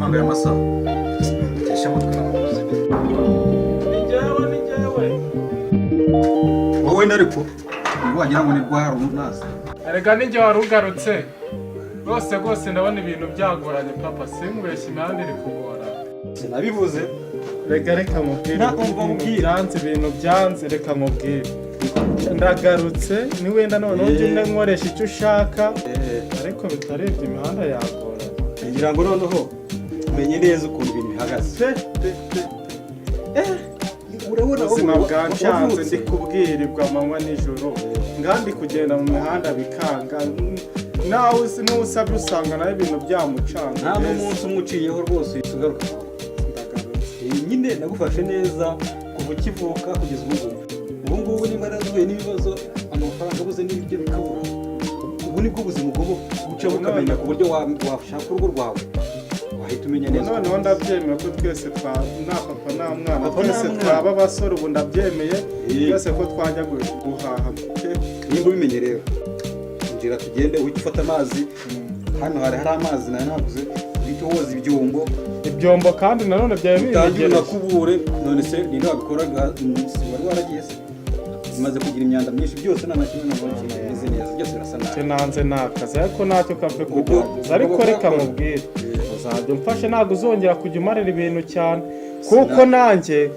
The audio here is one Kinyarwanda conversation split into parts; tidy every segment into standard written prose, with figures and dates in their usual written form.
amanga y'amasaha tesha mutwe Nijewe wowe nariko wagira ngo ni rwara unaza erega ninjye warugarutse rwose ndabona ibintu byagoranye papa simbeshye imihanda iri kugora sinabivuze reka mubwire byanze ibintu byanze reka mubwire ndagarutse ni wenda none ujye nkoresha icyo ushaka ariko bitarebye imihanda yagora ngira ngo noneho umenye neza ukuntu ibintu bihagaze urabona ubuzima bwancanze ndi kubwirirwa amanywa nijoro ngandi kugenda mu mihanda bikanga nawe n'usabye usanga nawe ibintu byamucanga nta n'umunsi umuciyeho rwose tugaruka nyine nagufashe neza kuva ukivuka kugeza ubu ngubu niba narahuye n'ibibazo amafaranga abuze n'ibyo bikabura ubu nibwo ubuzima ugomba gucamo ukamenya ku buryo washaka urugo rwawe wahita umenya neza noneho ndabyemera ko twese nta papa nta mwana twese twaba abasore ubu ndabyemeye twese ko twajya guhaha nimba ubimenye rero injira tugende uhita ufata amazi hano hari amazi nayo naguze uhita woza ibyombo kandi nanone byaba bitangiye nakubure none se ninde wabikoraga wari waragiye se bimaze kugira imyanda myinshi byose nta nakimwe nabonye kimeze neza byose birasa nabi nanze nakazi ariko ntacyo kave kugerageza ariko reka mubwire uzajya umfashe ntabwo uzongera kujya umarira ibintu cyane kuko nanjye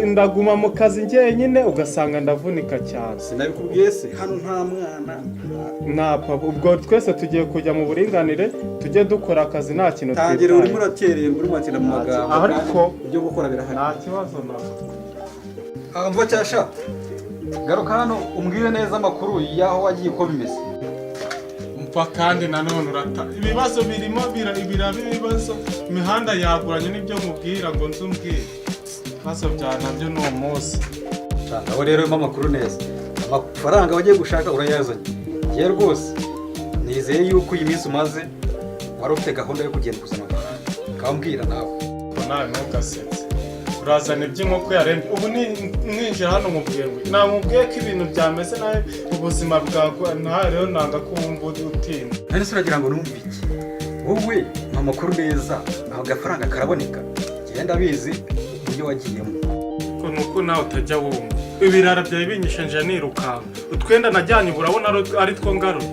ndaguma mu kazi njyenyine ugasanga ndavunika cyane sinabikubwiye se hano nta mwana nta papa ubwo twese tugiye kujya mu buringanire tujye dukora akazi nta kintu twitaye tangira urimo uraterera urimo uratira mu magambo ariko ibyo gukora birahari nta kibazo nabo mva cyasha garuka hano umbwire neza amakuru y'aho wagiye uko bimeze mva kandi nanone ibibazo birimo biraba ibibazo imihanda yaguranye n'ibyo mubwira ngo nzumbwire ibibazo bya nabyo ni umunsi aho rero urimo amakuru neza amafaranga wagiye gushaka urayazanye yewe rwose nizeye yuko iyi minsi umaze wari ufite gahunda yo kugenda kuzana amafaranga ukambwira nawe nawe ntugasetse urazana iby'inkoko yarembye ubu mwinjira hano mu bwengwe namubwiye ko ibintu byameze nabi ubuzima bwawe nawe rero nanga ko wumva utinda none se uragira ngo numve iki wowe nta makuru neza aho gafaranga karaboneka genda abizi uburyo wagiyemo ni uko nawe utajya wumva ibirara byawe binyishe nje nirukanka utwenda najyanye ubu urabona ari two ngaruye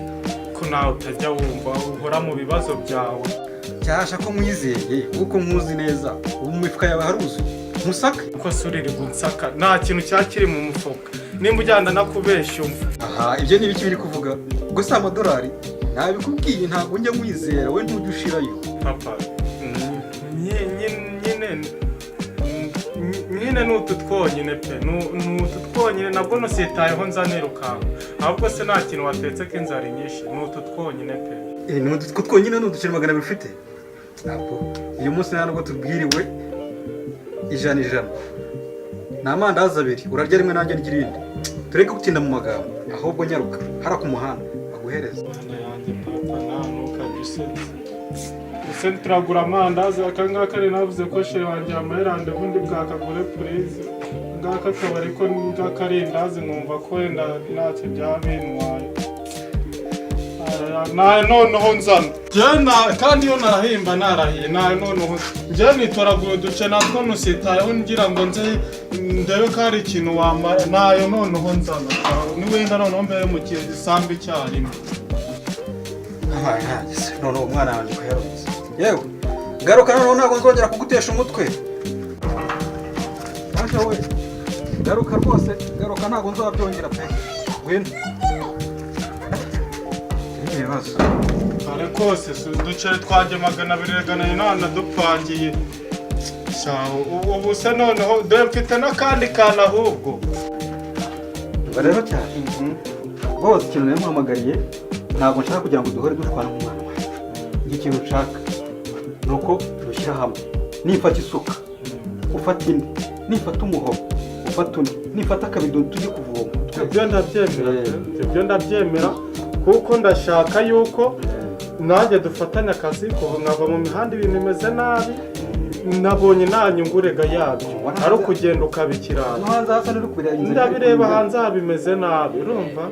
ko nawe utajya wumva uhora mu bibazo byawe cyasha ko mwizeye kuko nkuzi neza ubu mu mifuka yawe haruzuye musaka uko suriri gunsaka nta kintu cyakiri mu mufuka nimba ujyana nakubeshya umva aha ibyo ni ibiki biri kuvuga gusa amadolari ntabikubwiye ntabwo njya mwizera we ntujya ushirayo papa nyine n'utu twonyine pe n'utu twonyine nabwo nusitayeho nzanirukanka ahubwo se nta kintu watetse ko inzara inyinshi n'utu twonyine pe n'utu twonyine n'uduceri 200 bifite ntabwo uyu munsi ntabwo tubwiriwe ijana ni amandazi 2 urarya rimwe nanjye n'irindi tureke gutinda mu magambo ahubwo nyaruka hara ku muhanda baguhereza yanjye papa ese turagura amandazi akangaka ari navuze ko shere wanjye amayirande ubundi bwakagure purize ngaka kabari ko ngakarindazi numva ko wenda ntacyo byaba bintwaye noneho nzana kandi iyo narahimba narahiye noneho njye nitoragura uduce natwo nusitayeho ngira ngo nze ndebe ko hari ikintu wamara nayo noneho nzana ni wenda noneho mbere mu gihe gisambu icyarimwe noneho umwana wanjye ukayaruza yewe garuka noneho ntabwo nzongera kugutesha umutwe waje we garuka rwose garuka ntabwo nzabyongera pe wenda ibibazo kare kose uduceri twanjye 200 none dupangiye ubu se noneho dore mfite n'akandi kantu ahubwo rero cyane bose ikintu nari muhamagariye ntabwo nshaka kugira ngo duhore dushwana mu mwana wawe ikintu nshaka ni uko dushyira hamwe nifata isuka ufata indi nifata umuhobo ufata undi nifata akabido tujye kuvoma ibyo ndabyemera kuko ndashaka yuko nanjye dufatanya akazi kuva nkava mu mihanda ibintu bimeze nabi nabonye nta nyungu rega yabyo ari ukugenda ukabikirana ndabireba hanze bimeze nabi urumva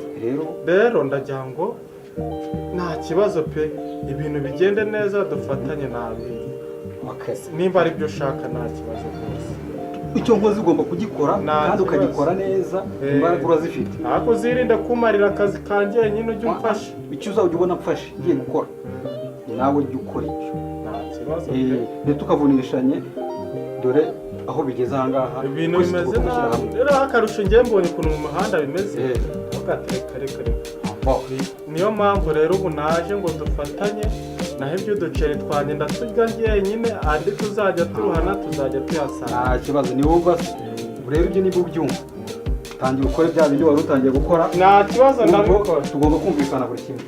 rero ndagira ngo nta kibazo pe, ibintu bigende neza dufatanye nabi. Okay. Nimba ari byo ushaka nta kibazo rwose. Icyo nkoze ugomba kugikora kandi ukagikora neza, imbaraga urazifite. Ntabwo uzirinda kumarira akazi kanjye nyine ujye umfasha. Icyo uzajya ubona mfashe ngiye gukora nawe jya ukora icyo. Nta kibazo pe. Tukavunishanye dore aho bigeze aha ngaha. Ibintu bimeze nabi. Rero akarusho ngiye mbonye ukuntu mu muhanda bimeze. Reka. Niyo mpamvu rero ubu naje ngo dufatanye, naho ibyo uduceri twagenda turya njyenyine, andi tuzajya turuhana tuzajya tuyasanga. Nta kibazo ni wowe basi. Rero ibyo niba ubyumva tangira ukore bya bindi wari utangiye gukora. Nta kibazo ndabikora. Tugomba kumvikana buri kimwe.